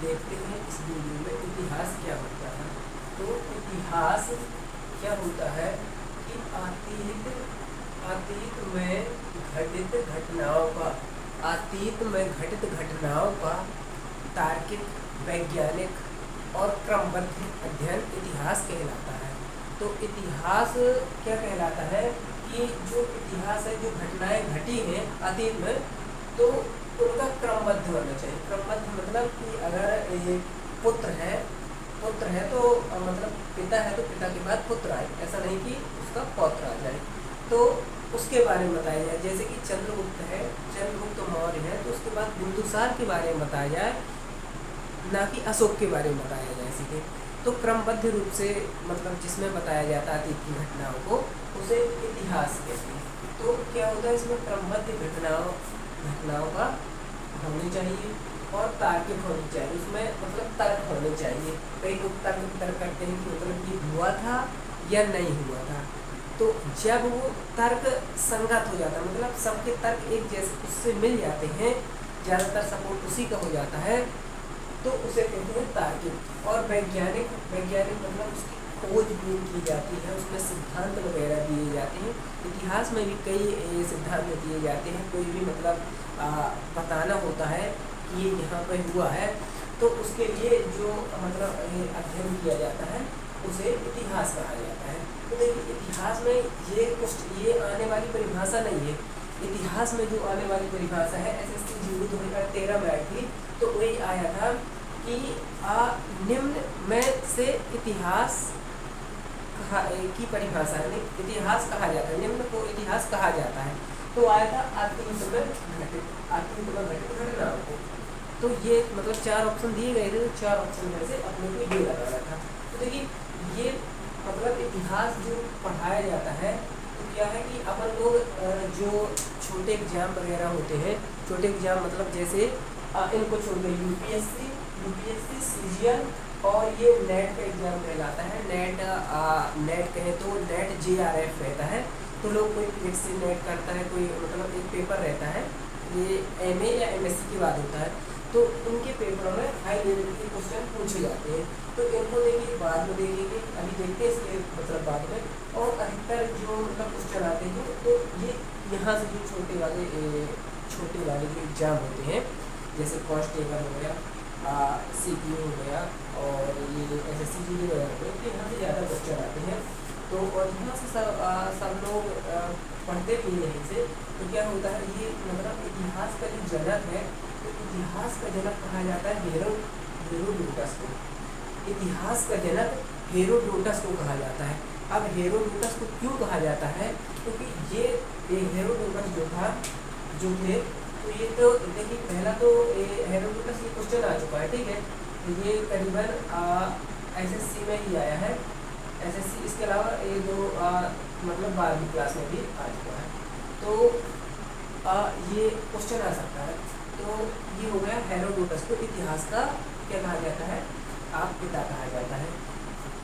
देखते हैं इस वीडियो में इतिहास क्या होता है। तो इतिहास क्या होता है कि अतीत में घटित घटनाओं का तार्किक, वैज्ञानिक और क्रमबद्ध अध्ययन इतिहास कहलाता है। तो इतिहास क्या कहलाता है कि जो इतिहास है, जो घटनाएं घटी हैं अतीत में, तो उनका क्रमबद्ध होना चाहिए। क्रमबद्ध मतलब कि अगर एक पुत्र है तो मतलब पिता है तो पिता के बाद पुत्र आए, ऐसा नहीं कि उसका पौत्र आ जाए। तो उसके बारे में बताया जाए, जैसे कि चंद्रगुप्त मौर्य है तो उसके बाद बिंदुसार के बारे में बताया जाए, ना कि अशोक के बारे में बताया जाए सीधे। तो क्रमबद्ध रूप से मतलब जिसमें बताया जाता है अतीत की घटनाओं को, उसे इतिहास कहते हैं। तो क्या होता है इसमें क्रमबद्ध घटनाओं का होनी चाहिए और तार्किक होनी चाहिए, उसमें मतलब तर्क होने चाहिए। कई लोग तर्क करते हैं कि मतलब ये हुआ था या नहीं हुआ था। तो जब वो तर्क संगत हो जाता है, मतलब सबके तर्क एक जैसे उससे मिल जाते हैं, ज़्यादातर सपोर्ट उसी का हो जाता है, तो उसे कहते हैं तार्किक। और वैज्ञानिक मतलब उसकी खोजबीन की जाती है, उसमें सिद्धांत वगैरह दिए जाते हैं। इतिहास में भी कई सिद्धांत दिए जाते हैं। कोई भी मतलब बताना होता है कि ये यहाँ पर हुआ है, तो उसके लिए जो मतलब अध्ययन किया जाता है उसे इतिहास कहा जाता है। तो देखिए इतिहास में ये आने वाली परिभाषा नहीं है। इतिहास में जो आने वाली परिभाषा है SSC GD 2013 में आई थी, तो वही आया था कि निम्न में से इतिहास की परिभाषा है, इतिहास कहा जाता है, निम्न को इतिहास कहा जाता है। तो आया था अतीत में घटित घटनाओं को। तो ये मतलब 4 ऑप्शन दिए गए थे, तो 4 ऑप्शन में से अपने को ये लगाना था। तो देखिए ये मतलब इतिहास जो पढ़ाया जाता है, तो क्या है कि अपन लोग जो छोटे एग्जाम वगैरह होते हैं, छोटे एग्जाम मतलब जैसे इनको छोड़ के यूपीएससी CGL और ये नेट का एग्जाम कहलाता है। नेट कहें तो नेट JRF रहता है। तो लोग कोई फिजिक्स से नेट करता है, कोई मतलब एक पेपर रहता है, ये MA या MSc की बात होता है। तो उनके पेपरों में हाई लेवल के क्वेश्चन पूछे जाते हैं। तो इनको देखिए बाद में देखेंगे, अभी देखते हैं इसके मतलब बाद में। और अधिकतर जो मतलब क्वेश्चन आते हैं, तो ये यहाँ से जो छोटे वाले जो एग्जाम होते हैं, जैसे कांस्टेबल हो गया, CPU हो गया, और ये SSC GD वगैरह हो गया, तो यहाँ से ज़्यादा क्वेश्चन आते हैं। तो और यहाँ से सब लोग पढ़ते भी हैं यहीं से। तो क्या होता है, ये मतलब इतिहास का जो जनक है, तो इतिहास का जनक कहा जाता है हेरोडोटस को। इतिहास का जनक हेरोडोटस को कहा जाता है। अब हेरोडोटस को क्यों कहा जाता है, क्योंकि ये हेरोडोटस जो थे, तो ये तो देखिए पहला तो हेरोडोटस ये क्वेश्चन आ चुका है, ठीक है। तो ये करीबन SSC में ही आया है, SSC। इसके अलावा ये दो मतलब 12वीं क्लास में भी आ चुका है। तो ये क्वेश्चन आ सकता है। तो ये हो गया हेरोडोटस को इतिहास का क्या कहा जाता है, आप पिता कहा जाता है।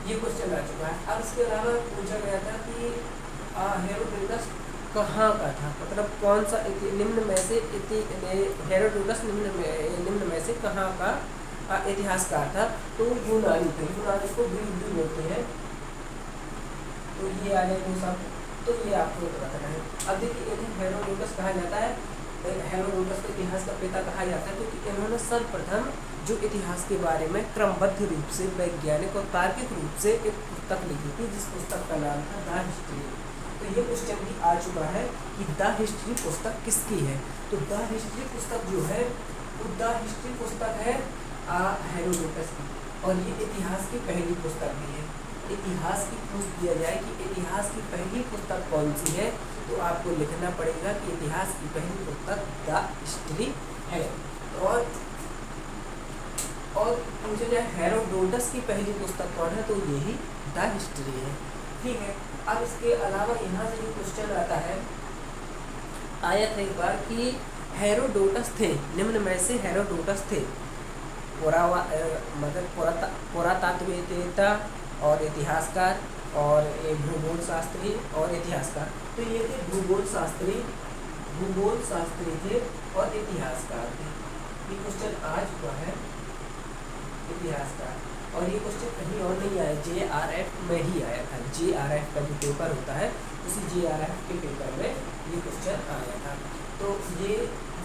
ये क्वेश्चन आ चुका है। अब इसके अलावा पूछा गया था कि हेरोडोटस कहाँ का था, मतलब कौन सा निम्न में से हेरोडोटस निम्न में से कहाँ का इतिहासकार था। तो यूनानी थे, यूनानी को ग्रीक भी बोलते हैं। तो ये आ जाए वो सब, तो ये आपको बताना है। अब देखिए इन्हें हेरोडोटस कहा जाता है, हेरोडोटस को इतिहास का पिता कहा जाता है, क्योंकि इन्होंने सर्वप्रथम जो इतिहास के बारे में क्रमबद्ध रूप से, वैज्ञानिक और तार्किक रूप से एक पुस्तक लिखी थी, जिस पुस्तक का नाम था द हिस्ट्री। तो ये क्वेश्चन भी आ चुका है कि द हिस्ट्री पुस्तक किसकी है। तो द हिस्ट्री पुस्तक जो है, वो द हिस्ट्री पुस्तक है हेरोडोटस की, और ये इतिहास की पहली पुस्तक भी है। इतिहास की पूछ दिया जाए कि इतिहास की पहली पुस्तक कौन सी है, तो आपको लिखना पड़ेगा कि इतिहास की पहली पुस्तक द हिस्ट्री है। और पूछा जाए हेरोडोटस की पहली पुस्तक कौन है, तो यही द हिस्ट्री है, ठीक है। अब इसके अलावा यहाँ से जो क्वेश्चन आता है, आया था एक बार कि हेरोडोटस थे, निम्न में से हेरोडोटस थे मतलब पुरातत्ववेत्ता और इतिहासकार और एक भूगोल शास्त्री और इतिहासकार। तो ये थे भूगोल शास्त्री थे और इतिहासकार थे। ये क्वेश्चन आ चुका है। इतिहास का। और ये क्वेश्चन कहीं और नहीं आया, JRF में ही आया था। JRF का जो पेपर होता है उसी JRF के पेपर में ये क्वेश्चन आया था। तो ये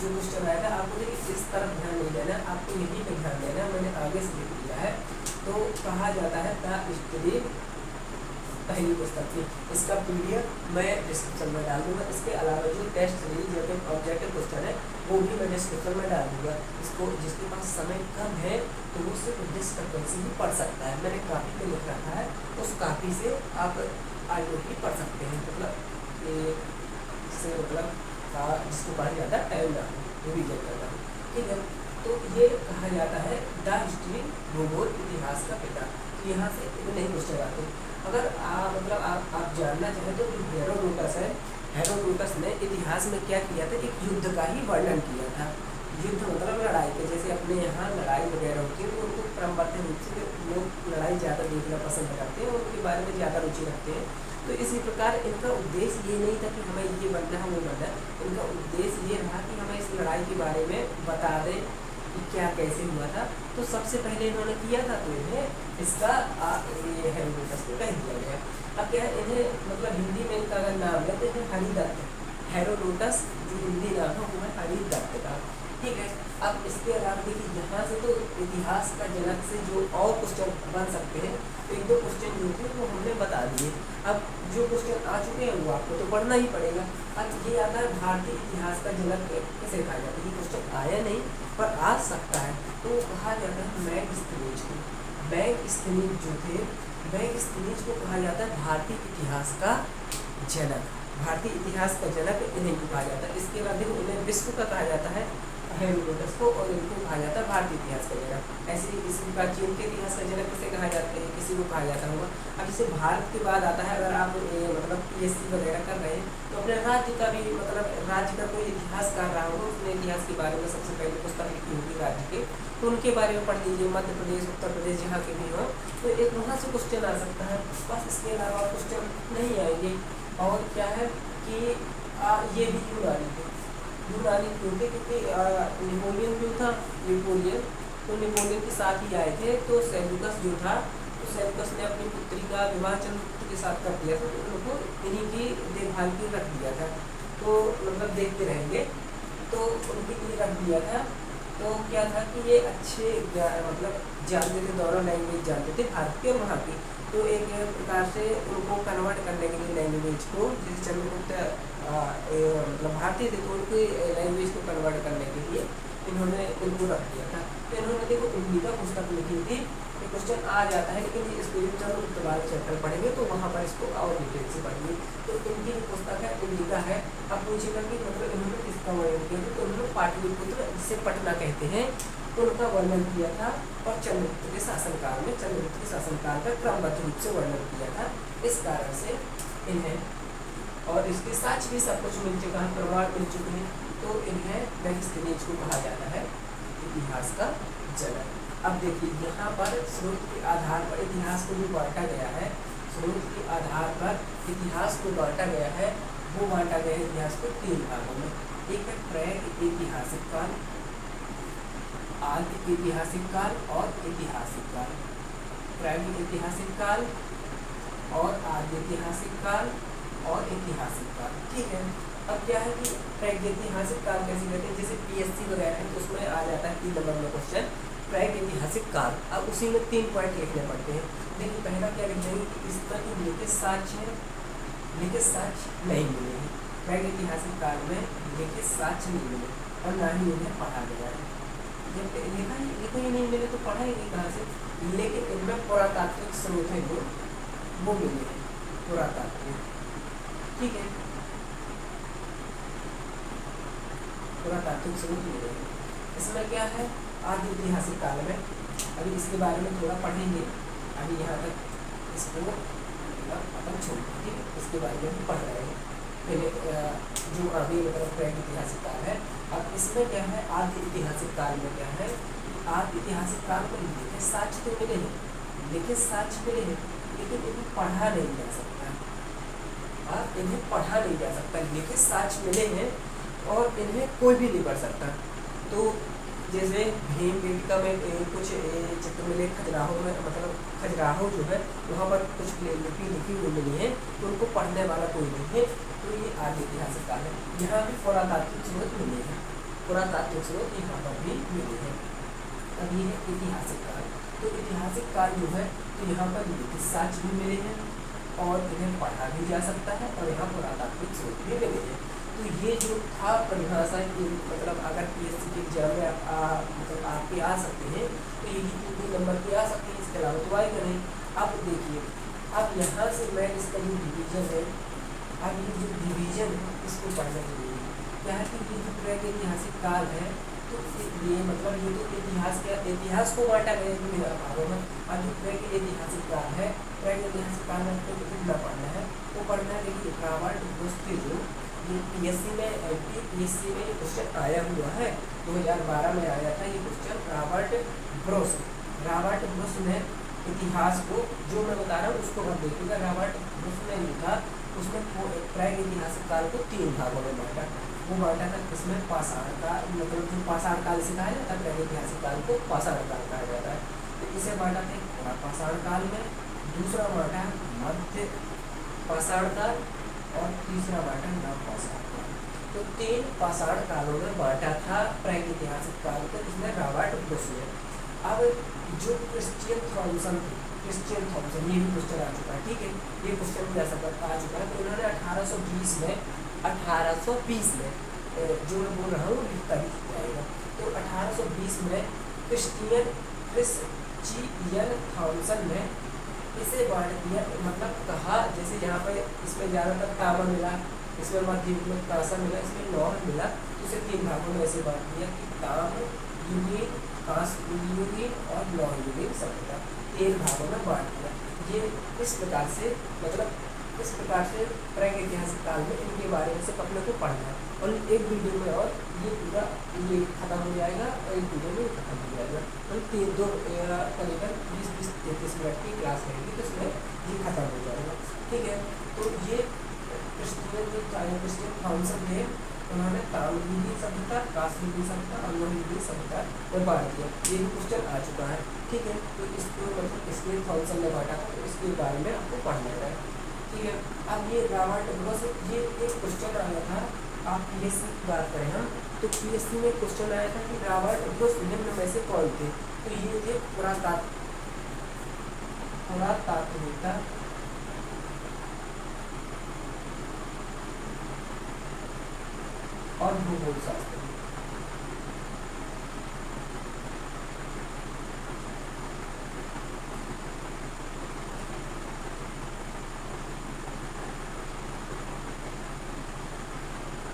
जो क्वेश्चन आया था आपको देखिए इस तरफ ध्यान नहीं देना, आपको यहीं पे ध्यान देना। मैंने आगे से लिख दिया है। तो कहा जाता है द हिस्ट्री पहली पुस्तक थी। इसका PDF मैं डिस्क्रिप्शन में डाल दूंगा। इसके अलावा जो टेस्ट सीरीज या फिर ऑब्जेक्टिव क्वेश्चन है वो भी मैं डिस्क्रिप्शन में डाल दूंगा। इसको जिसके पास समय कम है तो वो सिर्फ डिस्क्रिप्शन से ही पढ़ सकता है। मैंने काफ़ी पे लिख रखा है, उस काफ़ी से आप आगे पढ़ सकते हैं। मतलब इससे मतलब जिसको पढ़ा जाता है टाइम ना रिविजन करना, ठीक है। तो ये कहा जाता है द हिस्ट्री भूगोल इतिहास का पिता। तो यहाँ से नहीं क्वेश्चन आते। अगर मतलब आप जानना चाहें तो हेरोडोटस है, हेरोडोटस ने इतिहास में क्या किया था, एक युद्ध का ही वर्णन किया था। युद्ध मतलब लड़ाई के, जैसे अपने यहाँ लड़ाई वगैरह होती है तो उनको क्रमबद्ध रूप से लोग लड़ाई ज़्यादा देखना पसंद करते हैं, उनके बारे में ज़्यादा रुचि रखते हैं। तो इसी प्रकार इनका उद्देश्य ये नहीं था कि हमें ये बनना है वो बनना है। इनका उद्देश्य ये रहा कि हमें इस लड़ाई के बारे में बता दें कि क्या कैसे हुआ था। तो सबसे पहले इन्होंने किया था तो इन्हें इसका ये हेरोडोटस को कह दिया गया। अब क्या है, इन्हें मतलब हिंदी में इनका अगर नाम है तो इन्हें हरिदत्त, हेरोडोटस जो हिंदी नाम है वो है हरिदत्त का, ठीक है। अब इसके अलावा देखिए यहाँ से तो इतिहास का जनक से जो और क्वेश्चन बन सकते हैं, एक दो क्वेश्चन जो थे वो हमने बता दिए। अब जो क्वेश्चन आ चुके हैं वो आपको तो पढ़ना ही पड़ेगा। अब ये आता है भारतीय इतिहास का जनक कैसे कहा जाता है, ये क्वेश्चन आया नहीं पर आ सकता है। तो कहा जाता है मैगस्थनीज को, मैगस्थनीज जो थे, मैगस्थनीज को कहा जाता है भारतीय इतिहास का जनक, भारतीय इतिहास का जनक इन्हें को कहा जाता है। इसके बाद देखो इन्हें विश्व का कहा जाता है हेरोडोटस को, और इनको कहा जाता है भारतीय इतिहास का जनक। ऐसे इसी प्राचीन के इतिहास का जनक किसे कहा जाता है, किसी को कहा जाता होगा। अब जैसे भारत के बाद आता है, अगर आप मतलब PSC वगैरह कर रहे हैं तो अपने राज्य का भी मतलब राज्य का कोई इतिहास कर रहा होगा, उसने इतिहास के बारे में सबसे पहले पुस्तक लिखी होगी राज्य के, तो उनके बारे में पढ़ लीजिए। मध्य प्रदेश, उत्तर प्रदेश, जहाँ के भी हो तो एक वहाँ से क्वेश्चन आ सकता है, बस इसके अलावा क्वेश्चन नहीं आएंगे। और क्या है कि ये भी यूनानी थे, यूनानी क्यों थे, क्योंकि नेपोलियन क्यों था, नेपोलियन तो नेपोलियन के साथ ही आए थे। तो सेल्यूकस जो था, तो सेल्यूकस ने अपनी पुत्री का विवाह चंद्रगुप्त के साथ कर दिया था, तो उनको इन्हीं की देखभाल के रख दिया था। तो मतलब देखते रहेंगे, तो उनके लिए रख दिया था। तो क्या था कि ये अच्छे मतलब जानते थे, दोनों लैंग्वेज जानते थे, भारत की और वहाँ की। तो एक प्रकार से उनको कन्वर्ट करने के लिए लैंग्वेज को, जैसे चंद्रगुप्त मतलब भारतीय थे तो उनकी लैंग्वेज को कन्वर्ट करने के लिए इन्होंने इनको रख दिया था। तो इन्होंने देखो इंडिका पुस्तक लिखी थी। क्वेश्चन आ जाता है, लेकिन इसको चंद्रगुप्त वाले चैप्टर पढ़ेंगे तो वहाँ पर इसको और डिटेल से पढ़ेंगे। तो इनकी जो पुस्तक है इंडिका है। अब पूछेगा कि मतलब इन्होंने किसका वर्णन किया, तो उन्होंने पाटलिपुत्र जिसे पटना कहते हैं उनका वर्णन किया था, और चंद्रगुप्त के शासनकाल में, चंद्रगुप्त के शासनकाल का क्रमबद्ध रूप से वर्णन किया था। इस कारण से इन्हें, और इसके साथ भी सब कुछ मिल चुका है, प्रमाण मिल चुके हैं, तो इन्हें मैगस्थनीज को कहा जाता है इतिहास का जनक। अब देखिए यहाँ पर स्रोत के आधार पर इतिहास को जो बांटा गया है, स्रोत के आधार पर इतिहास को बांटा गया है, वो बांटा गया है इतिहास को 3 भागों में। एक है प्रागैतिहासिक काल, आदि ऐतिहासिक काल और ऐतिहासिक काल। प्रागैतिहासिक काल और आदि ऐतिहासिक काल और ऐतिहासिक काल, ठीक है। अब क्या है कि प्रागैतिहासिक काल कैसे कहते हैं, जैसे PSC वगैरह है तो उसमें आ जाता है 3 नंबर में क्वेश्चन प्रागैतिहासिक काल। अब उसी में 3 पॉइंट लिखने पड़ते हैं। देखिए पहला क्या लिख देंगे कि इस पर लिखित साक्ष्य, लिखित साक्ष्य नहीं मिलेंगे। प्रागैतिहासिक काल में लिखित साक्ष्य नहीं मिले और ना ही उन्हें पढ़ा गया है। जब लिखा ही नहीं मिले तो पढ़ाएंगे कहाँ से। लेकिन इनमें पुरातात्विक स्रोत है जो वो मिले हैं, पुरातात्विक, ठीक है, पुरातात्विक स्रोत मिले हैं। इसमें क्या है, आदि ऐतिहासिक काल में, अभी इसके बारे में थोड़ा पढ़ेंगे, अभी यहाँ तक इसको अपन छोड़, ठीक है, इसके बारे में भी पढ़ रहे हैं पहले जो अभी मतलब प्रागैतिहासिक काल है। अब इसमें क्या है, आदि ऐतिहासिक काल में क्या है, आदि ऐतिहासिक काल में लिखित साक्ष्य तो मिले हैं, लिखित साक्ष्य मिले हैं, लेकिन इन्हें पढ़ा नहीं जा सकता, इन्हें पढ़ा नहीं जा सकता। लिखित साक्ष्य मिले हैं और इन्हें कोई भी नहीं पढ़ सकता। तो जैसे भीमबेटका में कुछ चित्र मिले खजुराहो में, मतलब खजुराहो जो है वहाँ पर कुछ लिपि लिखी हुई मिली है, तो उनको पढ़ने वाला कोई नहीं है, तो ये आदि ऐतिहासिक काल है। यहाँ भी पुरातात्विक स्रोत मिले हैं, पुरातात्विक स्रोत यहाँ पर भी मिले हैं। अब ये है ऐतिहासिक काल। तो ऐतिहासिक काल जो है तो यहाँ पर लिखित साक्ष्य भी मिले हैं और इन्हें पढ़ा भी जा सकता है और यहाँ पुरातात्विक स्रोत भी मिले हैं। तो ये जो था परिभाषा की, मतलब अगर पीएससी के एग्जाम में मतलब आपके आ सकते हैं तो ये 2 नंबर के आ सकते हैं, इसके अलावा तो आएगा नहीं। अब देखिए, अब यहाँ से मैं इसका जो डिवीजन है, अब ये जो डिवीजन है इसको पढ़ना जरूरी है। क्या है कि ये जो प्रागैतिहासिक काल है, तो ये मतलब ये तो इतिहास को बांटा गया विभिन्न भागों में। अब जो प्रागैतिहासिक काल है, प्रागैतिहासिक काल में आपको कितना पढ़ना है, वो पढ़ना है। देखिए रॉबर्ट ब्रुस के जो ये पीएससी में क्वेश्चन आया हुआ है, 2012 में आया था ये क्वेश्चन। रॉबर्ट ब्रुस ने इतिहास को, जो मैं बता रहा हूँ उसको मत देखिएगा, रॉबर्ट ब्रुस ने लिखा, उसमें प्रागैतिहासिक काल को 3 भागों में बांटा। वो बांटा था इसमें पाषाण काल, मतलब जो पाषाण काल से कहा जाता है, प्रागैतिहासिक काल को पाषाण काल कहा जाता है। तो इसे बांटा था पूरा पाषाण काल में, दूसरा बांटा मध्य पाषाण काल और तीसरा बांटा नव पाषाण काल। तो 3 पाषाण कालों में बांटा था प्रागैतिहासिक काल को, जिसमें रॉबर्ट ब्रुस ने। अब जो क्रिश्चियन थॉमसन ये भी क्वेश्चन आ चुका है, ठीक है, ये क्वेश्चन भी आ चुका है। तो उन्होंने 1820 में जो मैं बोल रहा हूँ लिखता भी जाएगा। तो 1820 में क्रिश्चियन थॉमसन ने इसे बांट दिया, मतलब कहा, जैसे यहाँ पे इसमें ज़्यादातर तांबा मिला, इसमें मध्य युग में कांसा मिला, इसमें लौह मिला, तो इसे 3 भागों में ऐसे बांट दिया कि ताम्र युगीन, कांस्य युगीन और लौह युगीन सभ्यता, 3 भागों में बांट दिया। ये इस प्रकार से, मतलब इस प्रकार से प्रागैतिहासिक काल में इनके बारे में सिर्फ अपने को पढ़ना है, और एक वीडियो में और ये पूरा ये खत्म हो जाएगा और एक वीडियो में खत्म हो जाएगा। मतलब करीबन 20-33 मिनट की क्लास रहेगी, तो इसमें ये खत्म हो जाएगा, ठीक है। तो ये क्रिश्चियन थॉमसन थे, उन्होंने ताम्रयुगीन सभ्यता, कांस्ययुगीन सभ्यता और लौहयुगीन सभ्यता में बांट दिया। ये भी क्वेश्चन आ चुका है, ठीक है। तो इसको मतलब क्रिश्चियन थॉमसन ने बांटा था, तो इसके बारे में आपको पढ़ना है, ठीक है। अब ये रॉबर्ट ब्रुस, ये एक क्वेश्चन आया था, आप पीएससी की बात करें हम, तो पीएससी में क्वेश्चन आया था कि रॉबर्ट ब्रुस निम्न में से कौन थे। तो ये थे पुरातात्विकता और भूगोल शास्त्र।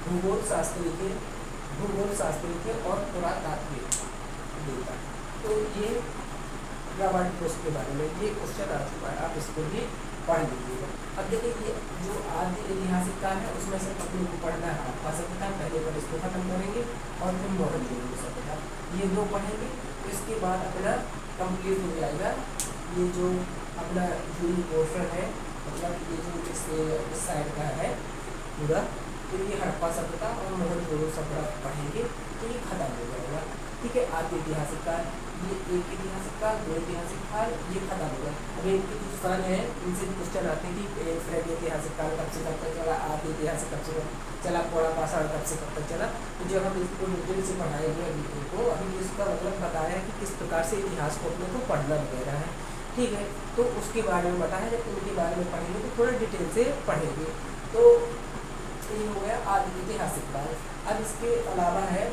भूगोल शास्त्री थे और पुरातात्विक देवता। तो ये रॉबर्ट ब्रुस के बारे में ये क्वेश्चन आ चुका है, आप इसको भी पढ़ लीजिएगा। अब देखिए ये जो आदि ऐतिहासिक काल है उसमें से अपने को पढ़ना है आपका सभ्यता, पहले पर इसको खत्म करेंगे और फिर मोहनजोदड़ो सभ्यता, ये 2 पढ़ेंगे। तो इसके बाद अपना कंप्लीट हो जाएगा ये जो अपना जो पोर्शन है, मतलब ये जो इस साइड का है पूरा, तो ये हड़प्पा सभ्यता और मोहनजोदड़ो सभ्यता पढ़ेंगे, तो ये खत्म हो जाएगा, ठीक है। आदि ऐतिहासिक काल, ये एक ऐतिहासिक काल, 2 ऐतिहासिक काल, ये खत्म हो गया। अब इनके जो स्थान है इनसे क्वेश्चन आते हैं कि प्रागैतिहासिक काल कब से कब तक चला, आदि ऐतिहासिक कब से कब चला, पुराना पाषाण कब से कब तक चला। तो जब हम इसको डिटेल से पढ़ाएंगे अभी को, अभी इसका मतलब बताया है कि किस प्रकार से इतिहास को अपने को पढ़ना वगैरह है, ठीक है। तो उसके बारे में बताया, जब उनके बारे में पढ़ेंगे तो थोड़ा डिटेल से पढ़ेंगे। तो ये हो गया आदि ऐतिहासिक काल। अब इसके अलावा है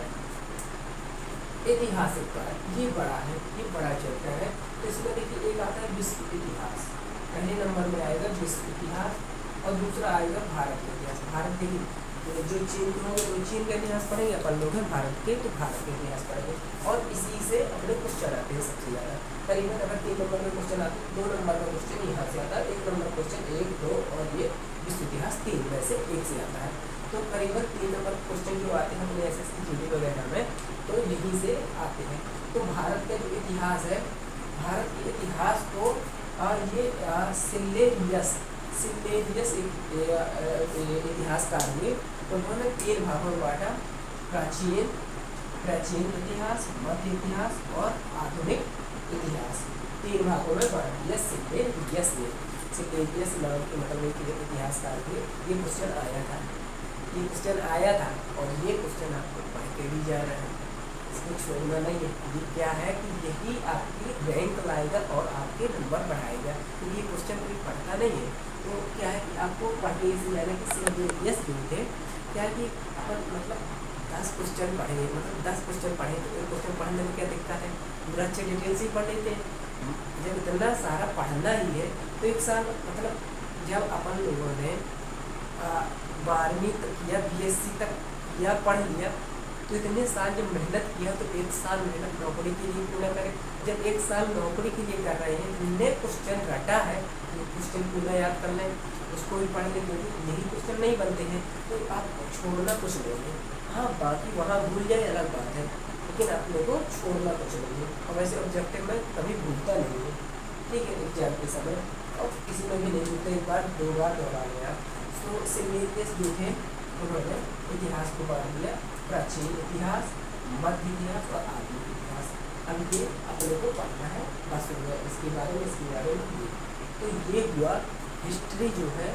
ऐतिहासिक काल, ये बड़ा है, ये बड़ा चैप्टर है। तो इसमें देखिए एक आता है विश्व इतिहास, पहले नंबर में आएगा विश्व इतिहास, और दूसरा आएगा भारत का इतिहास। भारत के जो चीन के होंगे वो चीन का इतिहास पढ़ेंगे, अपन लोग हैं भारत के तो भारत के इतिहास पढ़ेंगे, और इसी से अपने क्वेश्चन आते हैं सबसे ज़्यादा। करीबन अगर 3 नंबर में क्वेश्चन आते हैं, 2 नंबर का क्वेश्चन यहाँ से आता है, 1 नंबर क्वेश्चन 1, 2 और ये विश्व इतिहास 3 में से 1 से आता है। तो करीबन 3 नंबर क्वेश्चन जो आते हैं अपने SSC GD वगैरह में, तो यहीं से आते हैं। तो भारत का जो इतिहास है, भारत के इतिहास को ये सिल्लेनियस इतिहासकार हुए, उन्होंने 3 भागों में बांटा, प्राचीन, प्राचीन इतिहास, मध्य इतिहास और आधुनिक इतिहास, 3 भागों में बांट दिया सिलेबस ने। सिलेबस नाम के मतलब एक इतिहासकार के ये क्वेश्चन आया था, ये क्वेश्चन आया था और ये क्वेश्चन आपको पढ़ के भी जाना है, इसको छोड़ना नहीं है। ये क्या है कि यही आपकी रैंक लाएगा और आपके नंबर बढ़ाएगा, क्योंकि ये क्वेश्चन कोई पढ़ता नहीं है। तो क्या है कि आपको पढ़ने से यानी कि सिलेबस जो थे क्या है कि अपन मतलब 10 क्वेश्चन पढ़े, मतलब 10 क्वेश्चन पढ़े तो एक क्वेश्चन पढ़ने में क्या दिक्कत है, पूरा अच्छे डिटेल से ही पढ़ लेते हैं। जब इतना सारा पढ़ना ही है तो एक साल मतलब जब अपन लोगों ने 12वीं तक या BSc तक या पढ़ लिया तो इतने साल जब मेहनत किया तो एक साल मेहनत नौकरी के लिए पूरा करें। जब एक साल नौकरी के लिए कर रहे हैं, जितने क्वेश्चन रटा है वो क्वेश्चन पूरा याद कर लें, उसको भी पढ़ लें, क्योंकि यही क्वेश्चन नहीं बनते हैं तो आपको छोड़ना कुछ नहीं है। हाँ, बाकी वहाँ भूल जाए अलग बात है, लेकिन अपने को छोड़ना कुछ नहीं है। और वैसे ऑब्जेक्टिव में कभी भूलता नहीं है, ठीक है, एग्जाम के समय और किसी में भी नहीं भूलते, एक बार 2 बार दोहरा लिया। तो सिलेबस जो थे उन्होंने इतिहास को बांट दिया, प्राचीन इतिहास, मध्य इतिहास और आधुनिक इतिहास। अब ये अपने को पढ़ना है, बस हो गया इसके बारे में। तो ये हुआ हिस्ट्री जो है,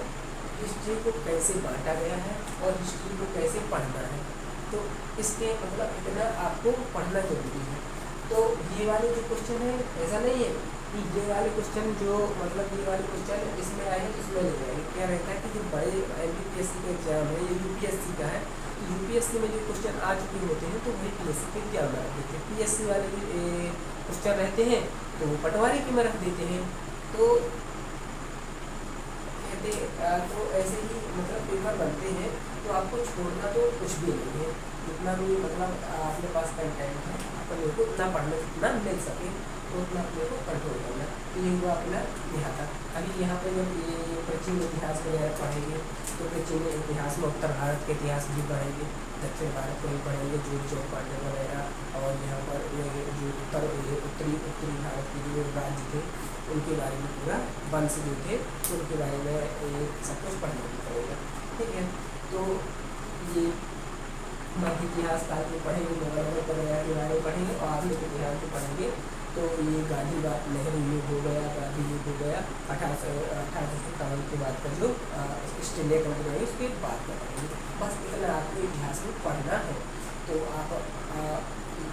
हिस्ट्री को कैसे बांटा गया है और हिस्ट्री को कैसे पढ़ना है। तो इसके मतलब इतना आपको पढ़ना जरूरी है। तो ये वाले जो क्वेश्चन है, ऐसा नहीं है कि ये वाले क्वेश्चन जो मतलब ये वाले क्वेश्चन इसमें आए हैं इसमें नहीं आएंगे। क्या रहता है कि जो बड़े MPSC का एग्जाम है, ये UPSC का है, तो UPSC में जो क्वेश्चन आ चुके होते हैं तो वही PSC के एग्जाम में रख देते हैं। PSC वाले क्वेश्चन रहते हैं तो वो पटवारी के में रख देते हैं। तो तो ऐसे ही मतलब पेपर बनते हैं, तो आपको छोड़ना तो कुछ भी नहीं है। जितना भी मतलब आपके पास कंटेंट है अपन को उतना पढ़ना, जितना मिल सके तो उतना अपने को कंट्रोल करना। तो ये हुआ अपना यहाँ तक। अभी यहाँ पे जब ये प्राचीन इतिहास वगैरह पढ़ेंगे तो प्राचीन इतिहास में उत्तर भारत के इतिहास भी पढ़ेंगे, दक्षिण भारत को भी पढ़ेंगे, जो चौपाटी वगैरह, और यहाँ पर जो उत्तरी भारत के जो राज्य थे उनके बारे में पूरा वंश जो थे तो उनके बारे में सब कुछ पढ़ना भी पड़ेगा, ठीक है। तो ये मध्य इतिहास काल में पढ़ेंगे, मुगल वगैरह के बारे में पढ़ेंगे, और आधुनिक इतिहास में पढ़ेंगे तो ये गांधीवाद नेहरू युग हो गया, गांधी युग हो गया, 1857 के बाद का जो ईस्ट इंडिया कंपनी आई उसके बाद में पढ़ेंगे। बस इतना आपको इतिहास में पढ़ना है। तो आप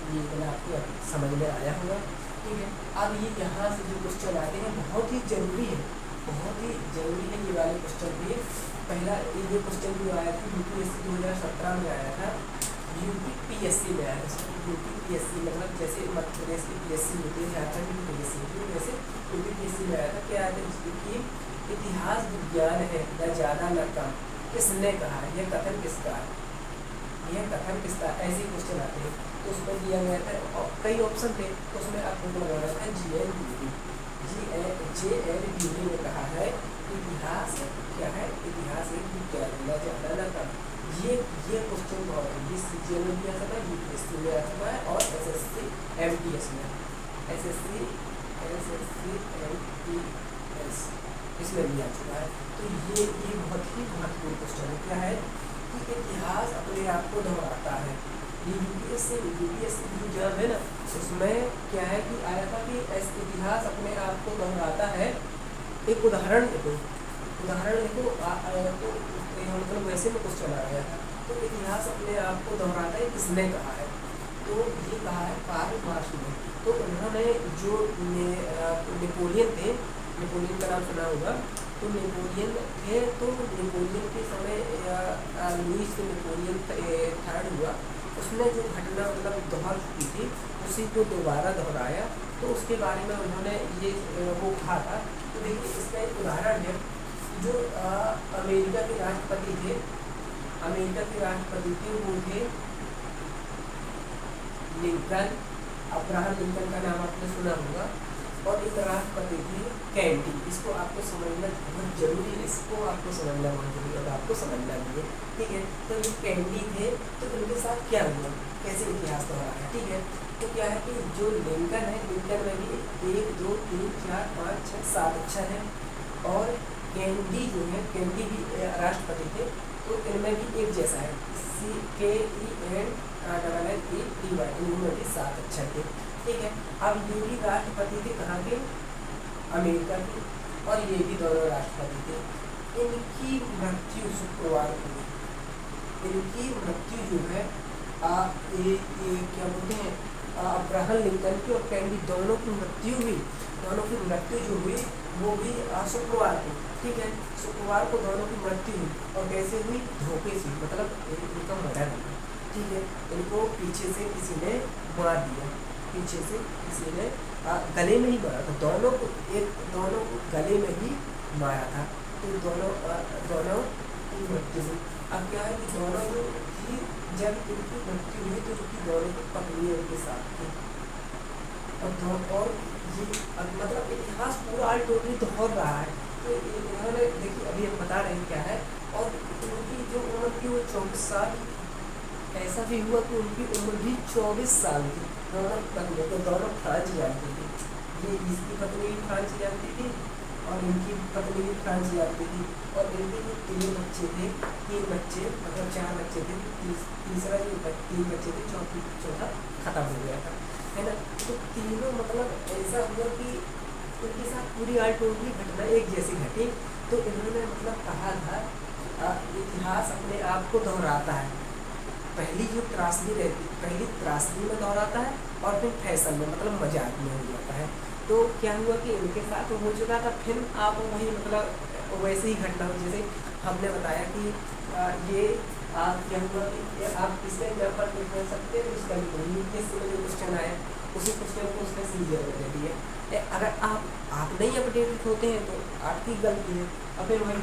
ये इतना आपको समझ में आया होगा, ठीक है। अब ये यहाँ से जो क्वेश्चन आते हैं बहुत ही जरूरी है, बहुत ही जरूरी है ये वाले क्वेश्चन भी। पहला ये क्वेश्चन जो आया था UPSC 2017 में आया था, UPPSC में आया था। UPPSC मतलब जैसे मध्य प्रदेश की PSC होती है, झारखंड की PSC होती है, वैसे UPPSC में आया था। क्या आया था कि इतिहास विज्ञान है न ज़्यादा न कम, किसने कहा, यह कथन किसका है, यह कथन किसका, ऐसे क्वेश्चन आते हैं। तो उसमें दिया गया था और कई ऑप्शन थे, तो उसमें आपको लगाना था JNBD ने कहा है इतिहास क्या है, इतिहास एक विज्ञान न ज़्यादा न कम। ये क्वेश्चन बहुत है, ये CGL में भी आ सकता है, UPSC में आ चुका है और SSC MTS में, SSC MTS इसमें भी आ चुका है। तो ये बहुत ही महत्वपूर्ण क्वेश्चन है। क्या है कि इतिहास अपने आप को दोहराता है। ये UPSC जो एग्जाम है ना, उसमें क्या है कि आया था कि इतिहास अपने आप को दोहराता है। एक उदाहरण देखो तो मतलब वैसे में क्वेश्चन आ गया था। तो इतिहास अपने आप को दोहराता है, किसने कहा है, तो ये कहा है कार्ल मार्क्स ने। तो उन्होंने जो नेपोलियन थे, नेपोलियन का नाम सुना होगा, तो नेपोलियन थे, तो नेपोलियन के समय लुईस नेपोलियन थर्ड हुआ, उसने जो घटना मतलब दोहर चुकी थी उसी को दोबारा दोहराया। तो उसके बारे में उन्होंने ये वो कहा था। तो देखिए इसका एक उदाहरण है, जो अमेरिका के राष्ट्रपति थे, वो थे लिंकन, अब्राहम लिंकन का नाम आपने सुना होगा, और एक राष्ट्रपति थे कैंडी। इसको आपको समझना बहुत जरूरी है, इसको आपको समझना बहुत जरूरी है और आपको समझना भी है, ठीक है। तो ये कैंडी थे, तो उनके साथ क्या हुआ, कैसे इतिहास दोहराया, ठीक है। तो क्या है कि जो लिंकन है, लिंकन में भी 1 2 3 4 5 6 7 अक्षर है, और कैंडी जो है, कैंडी भी राष्ट्रपति थे, तो इनमें भी एक जैसा है, CKEND DLLEDY, इन्होंने भी 7 अक्षर थे। ठीक है, अब ये भी राष्ट्रपति थे कहाँ के? अमेरिका के, और ये भी दोनों राष्ट्रपति थे। इनकी मृत्यु शुक्रवार को हुई। इनकी मृत्यु जो है क्या बोलते हैं, अब्राहम लिंकन की और कैंडी दोनों की मृत्यु हुई। दोनों की मृत्यु जो हुई वो भी शुक्रवार को। ठीक है, शुक्रवार को दोनों की मृत्यु हुई, और कैसे हुई? धोखे से, मतलब इनका मर्डर हुआ। ठीक है, इनको पीछे से किसी ने मार दिया, पीछे से किसी ने गले में ही मारा था। दोनों को गले में ही मारा था। तो दोनों की मृत्यु हुई। अब क्या है कि दोनों जो थी, जब इनकी मृत्यु हुई तो उनकी दोनों की पत्नी उनके साथ थी। और ये मतलब इतिहास पूरा आल टोटली दोहर रहा है। तो इन्होंने देखिए, अभी हम बता रहे हैं क्या है, और उनकी जो उम्र थी वो 24 साल। ऐसा भी हुआ कि उनकी उम्र भी 24 साल थी। दोनों पत्नी, तो दोनों फ्रांस जानती थी। ये इसकी पत्नी भी फ्रांस जानती थी और इनकी पत्नी भी फ्रांस जानती थी। और इनके जो 3 बच्चे थे, 3 बच्चे मतलब 4 बच्चे थे, तीसरा जो 3 बच्चे थे, चौथा खत्म हो गया था, है ना। तो तीनों मतलब ऐसा हुआ कि उनके साथ पूरी आल टोटली घटना एक जैसी घटी। तो इन्होंने मतलब कहा था इतिहास अपने आप को दोहराता है। पहली जो त्रासदी रहती, पहली त्रासदी में दोहराता है और फिर फैशन में, मतलब मजाक में हो जाता है। तो क्या हुआ कि इनके साथ हो चुका था, फिर आप वही मतलब वैसे ही घटना हो, जैसे हमने बताया कि ये क्या हुआ कि आप इसमें एग्जाम्पल लिख सकते हैं, उसका जो क्वेश्चन आया उसी क्वेश्चन को उसने सीजर में दे दिया। अगर आप नहीं अपडेट होते हैं तो आपकी गलती है, और फिर वही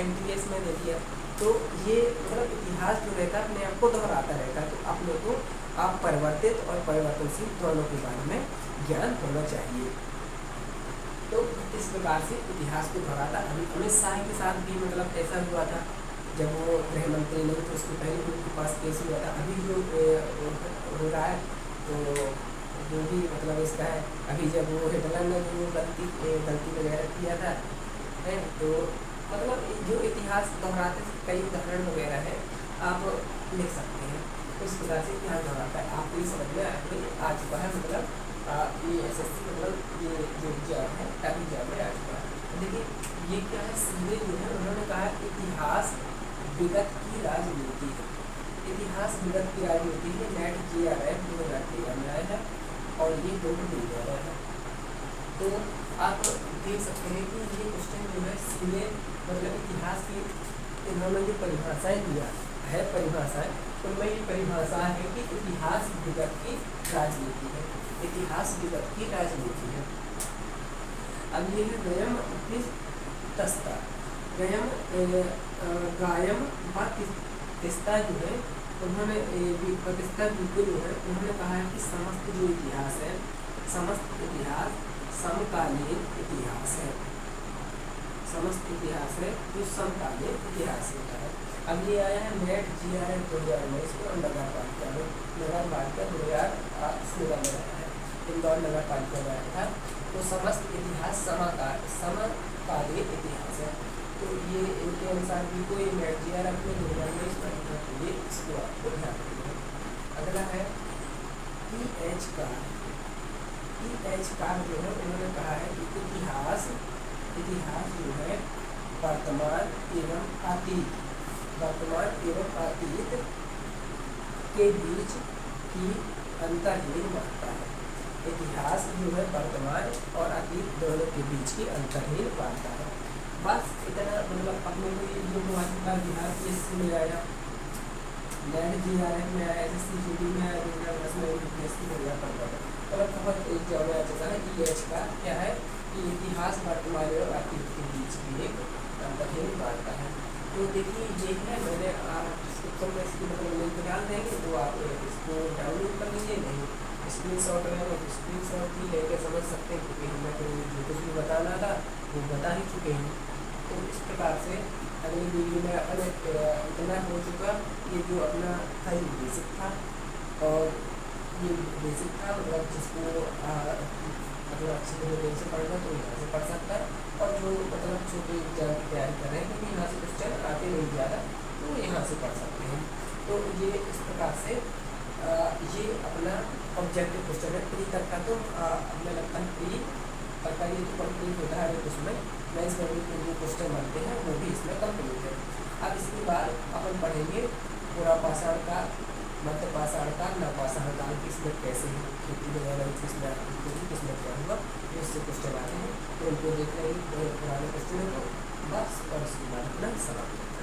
MTS में दे दिया। तो ये मतलब इतिहास जो रहता है अपने आप को दोहराता रहता है। तो अपने को आप परिवर्तित और परिवर्तनशील दोनों के बारे में ज्ञान होना चाहिए। तो इस प्रकार से इतिहास को दोहराता। अमित शाह के साथ भी मतलब ऐसा हुआ था, जब वो गृह मंत्री नहीं तो उसके पहले उनके पास केस हुआ था। अभी जो हो रहा है तो जो भी मतलब इसका है, अभी जब वो हिटलर ने जो गलती वगैरह किया था, है तो मतलब जो इतिहास दोहराते कई उदाहरण वगैरह है, आप लिख सकते हैं। तो इस प्रकार से इतिहास दोहराता है। आपको ये समझ में आ चुका है, मतलब ये SSC मतलब ये जो एग्जाम है काफ़ी एग्जाम में आ चुका है। देखिए ये क्या है, सीधे जो है उन्होंने कहा इतिहास विगत की राजनीति है। इतिहास विगत की राजनीति है। नेट JRF 2013 में आया है और ये 2 दे गया है। तो आप देख सकते हैं कि ये क्वेश्चन जो है सीधे मतलब इतिहास की इन्होंने जो परिभाषाएं दिया है, परिभाषाएं उनमें ये परिभाषा है कि इतिहास विगत की राजनीति है। इतिहास विगत की राजनीति है। अब ये है गयम तस्ता, गायम तिस्ता जो है उन्होंने प्रतिष्ठा बिल्कुल जो है उन्होंने कहा है कि समस्त जो इतिहास है, समस्त इतिहास समकालीन इतिहास है। समस्त इतिहास है जो समकालीन इतिहास होता है। अब ये आया है नेट JRF 2019 को नगर पालिका में, नगर पालिका 2016 में आया है, इंदौर नगर पालिका में आया था। तो समस्त इतिहास समकालीन इतिहास है। तो ये इनके अनुसार भी कोई नेट JRF में 2019 पढ़ना चाहिए, इसको आपको ध्यान रखना। अगला है EH कार जो है उन्होंने कहा है कि इतिहास जो है वर्तमान एवं अतीत के बीच की अंतर्हीन वार्ता है। इतिहास जो है वर्तमान और अतीत दोनों के बीच की अंतर्हीन वार्ता है। बस इतना, मतलब अपने को ये जो वार्ता बिहार PSC में आया, नेट JRF में आया, SSC GD में आया, 2010 में UPSC में गया पड़ता था। मतलब बहुत एग्जाम में आ चुका है। EH का क्या है कि इतिहास वर्तमान और अतीत के बीच की एक अंतर्हीन वार्ता है। तो देखिए ये है, मैंने डिस्क्रिप्शन में इसकी मतलब लिंक डाल देंगे, तो आप इसको डाउनलोड कर लीजिए। नहीं स्क्रीनशॉट लेना तो स्क्रीनशॉट भी लेकर समझ सकते हैं, क्योंकि हमें तो जो कुछ भी बताना था वो बता ही चुके हैं। तो इस प्रकार से अगली वीडियो में अपने इतना हो चुका। ये जो अपना था ये बेसिक था, और ये बेसिक था मतलब जिसको मतलब अच्छे तरीके से पढ़ना तो यहाँ से पढ़ सकता है, और जो मतलब छोटे एग्जाम की तैयारी कर रहे हैं क्योंकि यहाँ से क्वेश्चन आते नहीं ज़्यादा, तो यहाँ से पढ़ सकते हैं। तो ये इस प्रकार से ये अपना ऑब्जेक्टिव क्वेश्चन है। प्री तक का तो हमें लगता है प्री तक का ये तो कंप्लीट होता है उसमें मेंस में भी जो क्वेश्चन बनते हैं वो भी इसमें कंप्लीट है। अब इसके बाद अपन पढ़ेंगे पूरा पाषाण का, मध्य पाषाण का, नवपाषाण काल किसमें कैसे खेती वगैरह किसमें किसमें क्या हुआ, इससे क्वेश्चन आते हैं तो उनको देख लेंगे पुराने क्वेश्चनों को बस, और उसके बाद अपना समाप्त।